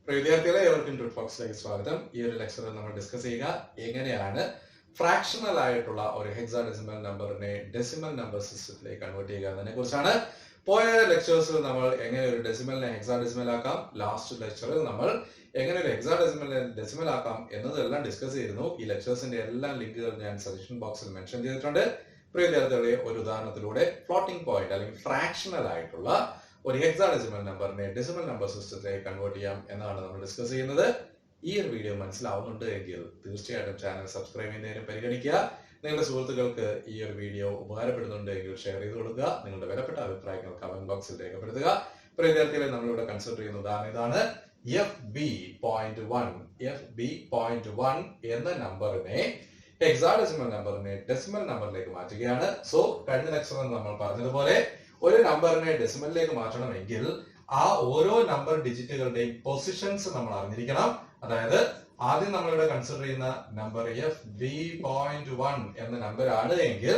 വിദ്യാർത്ഥികളെ ഏവർക്കും ട്രൂത്ത് ബോക്സിലേക്ക് സ്വാഗതം. ഈ ഒരു ലെക്ചറിൽ നമ്മൾ ഡിസ്കസ് ചെയ്യുക എങ്ങനെയാണ് ഫ്രാക്ഷണൽ ആയിട്ടുള്ള ഒരു ഹെക്സാഡെസിമൽ നമ്പറിനെ ഡെസിമൽ നമ്പർ സിസ്റ്റത്തിലേക്ക് കൺവേർട്ട് ചെയ്യുക എന്നതിനെ കുറിച്ചാണ്. പോയ ലെക്ചേഴ്സിൽ നമ്മൾ എങ്ങനെ ഒരു ഡെസിമലിനെ ഹെക്സാഡെസിമൽ ആക്കാം, ലാസ്റ്റ് ലെക്ചറിൽ നമ്മൾ എങ്ങനെ ഒരു ഹെക്സാഡെസിമലിനെ ഡെസിമൽ ആക്കാം എന്നതെല്ലാം ഡിസ്കസ് ചെയ്തിരുന്നു. ഈ ലെക്ചേഴ്സിന്റെ എല്ലാ ലിങ്കുകൾ ഞാൻ സജഷൻ ബോക്സിൽ മെൻഷൻ ചെയ്തിട്ടുണ്ട്. പ്രിയ വിദ്യാർത്ഥികളെ, ഒരു ഉദാഹരണത്തിലൂടെ ഫ്ലോട്ടിംഗ് പോയിന്റ് അല്ലെങ്കിൽ ഫ്രാക്ഷണൽ ആയിട്ടുള്ള ഒരു ഹെക്സാഡെസിമൽ നമ്പറിനെ ഡെസിമൽ നമ്പർ സിസ്റ്റത്തിലേക്ക് കൺവേർട്ട് ചെയ്യാം എന്നാണ് നമ്മൾ ഡിസ്കസ് ചെയ്യുന്നത്. ഈ ഒരു വീഡിയോ മനസ്സിലാവുന്നുണ്ട് എങ്കിൽ തീർച്ചയായിട്ടും ചാനൽ സബ്സ്ക്രൈബ് ചെയ്യുന്നതിന് പരിഗണിക്കുക. നിങ്ങളുടെ സുഹൃത്തുക്കൾക്ക് ഈ ഒരു വീഡിയോ ഉപകാരപ്പെടുന്നുണ്ട് എങ്കിൽ ഷെയർ ചെയ്ത് കൊടുക്കുക. നിങ്ങളുടെ വിലപ്പെട്ട അഭിപ്രായങ്ങൾ കമന്റ് ബോക്സിൽ രേഖപ്പെടുത്തുക. പ്രിയ വിദ്യാർത്ഥികളെ, നമ്മളിവിടെ കൺസിഡർ ചെയ്യുന്ന ഉദാഹരണം ഇതാണ്. FB.1 എന്ന നമ്പറിനെ ഹെക്സാഡെസിമൽ നമ്പറിനെ ഡെസിമൽ നമ്പറിലേക്ക് മാറ്റുകയാണ്. സോ കഴിഞ്ഞ ലെക്ചറിൽ നമ്മൾ പറഞ്ഞതുപോലെ ഒരു നമ്പറിനെ ഡെസിമലിലേക്ക് മാറ്റണമെങ്കിൽ ആ ഓരോ നമ്പർ ഡിജിറ്റുകളുടെയും പൊസിഷൻസ് നമ്മൾ അറിഞ്ഞിരിക്കണം. അതായത് ആദ്യം നമ്മളിവിടെ കൺസിഡർ ചെയ്യുന്ന നമ്പർ FB.1 എന്ന നമ്പർ ആണ് എങ്കിൽ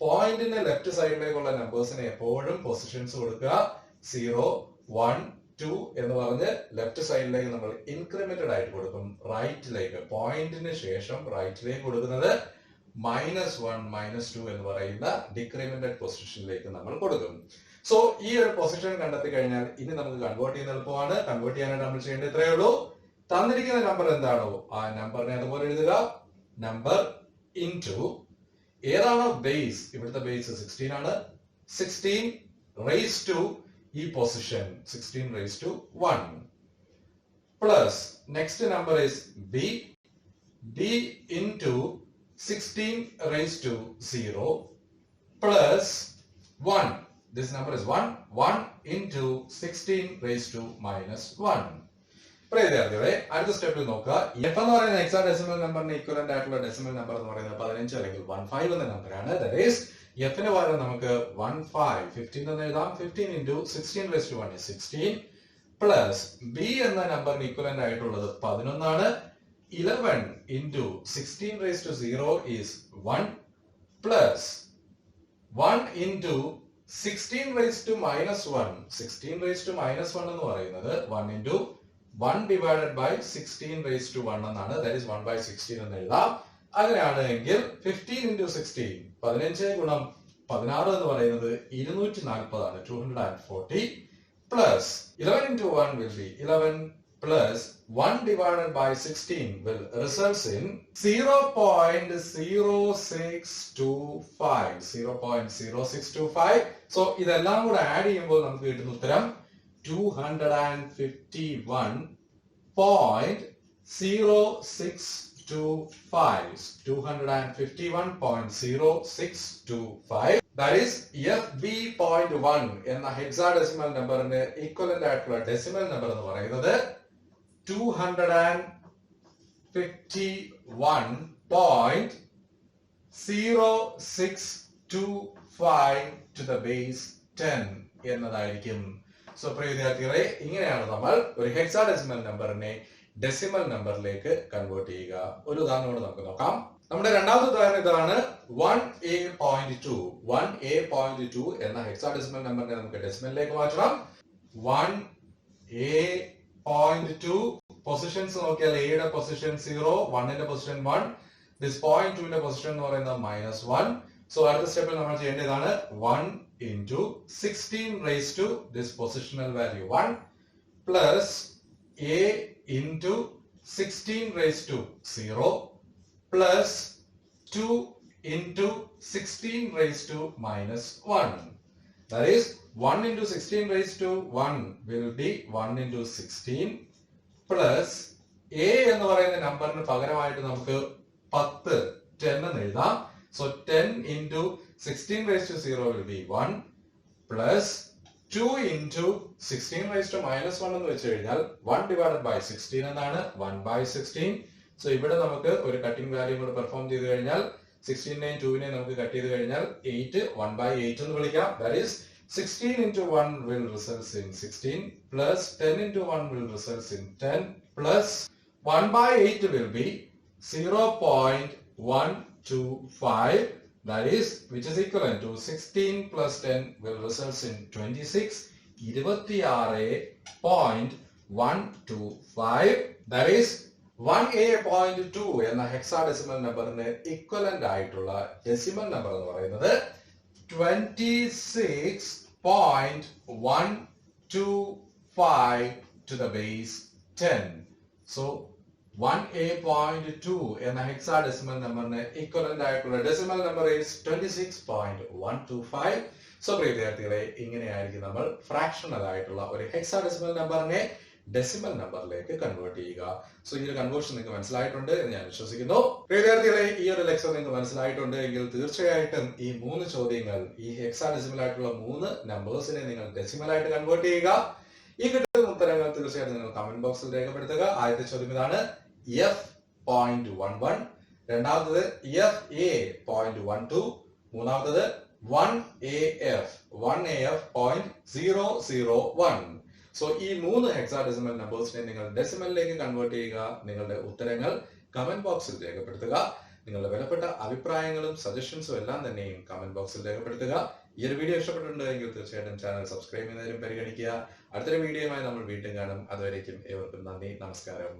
പോയിന്റിന്റെ ലെഫ്റ്റ് സൈഡിലേക്കുള്ള നമ്പേഴ്സിന് എപ്പോഴും പൊസിഷൻസ് കൊടുക്കുക. 0, 1, 2 എന്ന് പറഞ്ഞ് ലെഫ്റ്റ് സൈഡിലേക്ക് നമ്മൾ ഇൻക്രിമെന്റഡ് ആയിട്ട് കൊടുക്കും. റൈറ്റിലേക്ക്, പോയിന്റിന് ശേഷം റൈറ്റിലേക്ക് കൊടുക്കുന്നത് -1, -2 എന്ന് പറയുന്ന ഡിക്രിമെന്റഡ് പൊസിഷനിലേക്ക് നമ്മൾ കൊടുക്കും. സോ ഈ ഒരു പൊസിഷൻ കണ്ടെത്തി കഴിഞ്ഞാൽ ഇനി നമുക്ക് കൺവേർട്ട് ചെയ്യുന്ന എളുപ്പമാണ്. കൺവേർട്ട് ചെയ്യാനായിട്ട് നമ്മൾ ചെയ്യേണ്ടത് ഇത്രയേ ഉള്ളൂ. തന്നിരിക്കുന്ന നമ്പർ എന്താണോ ആ നമ്പറിനെ അതുപോലെ എഴുതുക. നമ്പർ ഇൻറ്റു ഏതാണോ ബേസ്, ഇവിടുത്തെ ബേസ് 16 ആണ്. 16 റേസ് ടു ഈ position 16 raise to 1 plus next number is b into 16 raised to 0 plus 1. This number is 1. 1 into 16 raised to -1. പ്രിയവിദ്യാർത്ഥികളെ, അടുത്ത സ്റ്റെപ്പിൽ നോക്കുക. എഫ് എന്ന് പറയുന്ന ഹെക്സാഡെസിമൽ നമ്പറിന് ഈക്വലന്റ് ആയിട്ടുള്ള ഡെസിമൽ നമ്പർ എന്ന് പറയുന്നത് 15 അല്ലെങ്കിൽ 15 എന്ന നമ്പറാണ്. ദാറ്റ് ഈസ് എഫിന് പകരം നമുക്ക് 15 എന്ന് എഴുതാം. 15 into 16 raised to 1 is 16 plus B എന്ന നമ്പറിന് ഈക്വലന്റ് ആയിട്ടുള്ളത് 11 ആണ്. 11 into 16 raised to 0 is 1 plus 1 into 16 raised to -1. 16 raised to -1 എന്ന് പറയുന്നത് 1 into 1 divided by 16 raised to 1 എന്നാണ്. That is 1 by 16 എന്ന് എഴുതാം. അങ്ങനെയാണെങ്കിൽ 15 into 16, 15 ഗുണം 16 എന്ന് പറയുന്നത് 240 ആണ്. 240 plus 11 into 1 will be 11 plus 1 divided by 16 will result in 0.0625. 0.0625. So ഇതെല്ലാം കൂടെ ആഡ് ചെയ്യുമ്പോൾ നമുക്ക് കിട്ടുന്ന ഉത്തരം 251.0625. 251.0625. That is FB.1 എന്ന ഹെക്സാഡെസിമൽ നമ്പറിന്റെ ഈക്വലന്റ് ആയിട്ടുള്ള ഡെസിമൽ നമ്പർ എന്ന് പറയുന്നത് 251.0625 to the base 10 എന്നതായിരിക്കും. സോ പ്രിയ വിദ്യാർത്ഥികളെ, ഇങ്ങനെയാണ് നമ്മൾ ഒരു ഹെക്സാഡെസിമൽ നമ്പറിനെ ഡെസിമൽ നമ്പറിലേക്ക് കൺവേർട്ട് ചെയ്യുക. ഒരു ഉദാഹരണം കൂടെ നമുക്ക് നോക്കാം. നമ്മുടെ രണ്ടാമത്തെ ഉദാഹരണം ഇതാണ്. 1A.2 1A.2 എന്ന ഹെക്സാഡെസിമൽ നമ്പറിനെ നമുക്ക് ഡെസിമലിലേക്ക് മാറ്റണം. 1A.2 പൊസിഷൻസ് നോക്കിയാൽ എയുടെ പൊസിഷൻ 0, 1ന്റെ പൊസിഷൻ 1, ദിസ് 0.2ന്റെ പൊസിഷൻ എന്ന് പറയുന്നത് -1. സോ അടുത്ത സ്റ്റെപ്പിൽ നമ്മൾ ചെയ്യേണ്ടതാണ് 1 into 16 raised to this positional value 1 plus a into 16 raised to 0 plus 2 into 16 raised to -1. That is 1 into 16 raised to 1 will be 1 into 16 plus a എന്ന് പറയുന്ന നമ്പറിന് പകരമായിട്ട് നമുക്ക് 10 എന്ന് എഴുതാം. So 10 into 16 raised to 0 will be 1 plus 2 into 16 raised to -1 എന്ന് വെച്ച് കഴിഞ്ഞാൽ 1 divided by 16 എന്നാണ്. 1 by 16. So ഇവിടെ നമുക്ക് ഒരു കട്ടിംഗ് വാല്യൂ കൂടെ പെർഫോം ചെയ്ത് കഴിഞ്ഞാൽ 16നെയും 2നെയും നമുക്ക് കട്ട് ചെയ്ത് കഴിഞ്ഞാൽ 8 1 by 8 എന്ന് വിളിക്കാം. That is 16 into 1 will result in 16 plus 10 into 1 will result in 10 plus 1 by 8 will be 0.125. That is, which is equivalent to 16 plus 10 will result in 26. 26.1 125. That is 1A.2 എന്ന hexadecimal നമ്പറിന് equivalent ആയിട്ടുള്ള decimal number എന്ന് പറയുന്നത് 26.125 to the base 10. So 1A.2 എന്ന hexadecimal നമ്പറിന് equivalent ആയിട്ടുള്ള decimal number is 26.125. So പ്രിയ വിദ്യാർത്ഥികളെ, ഇങ്ങനെയായിരിക്കും നമ്മൾ ഫ്രാക്ഷണൽ ആയിട്ടുള്ള ഒരു ഹെക്സാഡെസിമൽ നമ്പറിനെ ഡെസിമൽ നമ്പറിലേക്ക് കൺവേർട്ട് ചെയ്യുക. സോ ഈ ഒരു കൺവേർഷൻ നിങ്ങൾക്ക് മനസ്സിലായിട്ടുണ്ട് എന്ന് ഞാൻ വിശ്വസിക്കുന്നു. പ്രിയ വിദ്യാർത്ഥികളെ, ഈ ഒരു ലെക്ചർ നിങ്ങൾക്ക് മനസ്സിലായിട്ടുണ്ട് എങ്കിൽ തീർച്ചയായിട്ടും ഈ 3 ചോദ്യങ്ങൾ, ഈ ഹെക്സാഡെസിമൽ ആയിട്ടുള്ള 3 നമ്പേഴ്സിനെ നിങ്ങൾ ഡെസിമൽ ആയിട്ട് കൺവേർട്ട് ചെയ്യുക. ഈ കിട്ടുന്ന ഉത്തരങ്ങൾ തീർച്ചയായിട്ടും നിങ്ങൾ കമന്റ് ബോക്സിൽ രേഖപ്പെടുത്തുക. ആദ്യത്തെ ചോദ്യം ഇതാണ്, F.11, രണ്ടാമത്തത് F.A.12, മൂന്നാമത്തത് 1AF.001. സോ ഈ 3 ഹെക്സാഡെസിമൽ നമ്പേഴ്സിനെ നിങ്ങൾ ഡെസിമലിലേക്ക് കൺവേർട്ട് ചെയ്യുക. നിങ്ങളുടെ ഉത്തരങ്ങൾ കമന്റ് ബോക്സിൽ രേഖപ്പെടുത്തുക. നിങ്ങളുടെ വിലപ്പെട്ട അഭിപ്രായങ്ങളും സജഷൻസും എല്ലാം തന്നെയും കമന്റ് ബോക്സിൽ രേഖപ്പെടുത്തുക. ഈ ഒരു വീഡിയോ ഇഷ്ടപ്പെട്ടിട്ടുണ്ടെങ്കിൽ തീർച്ചയായിട്ടും ചാനൽ സബ്സ്ക്രൈബ് ചെയ്യുന്നതിനും പരിഗണിക്കുക. അടുത്തൊരു വീഡിയോയുമായി നമ്മൾ വീണ്ടും കാണും. അതുവരേക്കും ഏവർക്കും നന്ദി, നമസ്കാരം.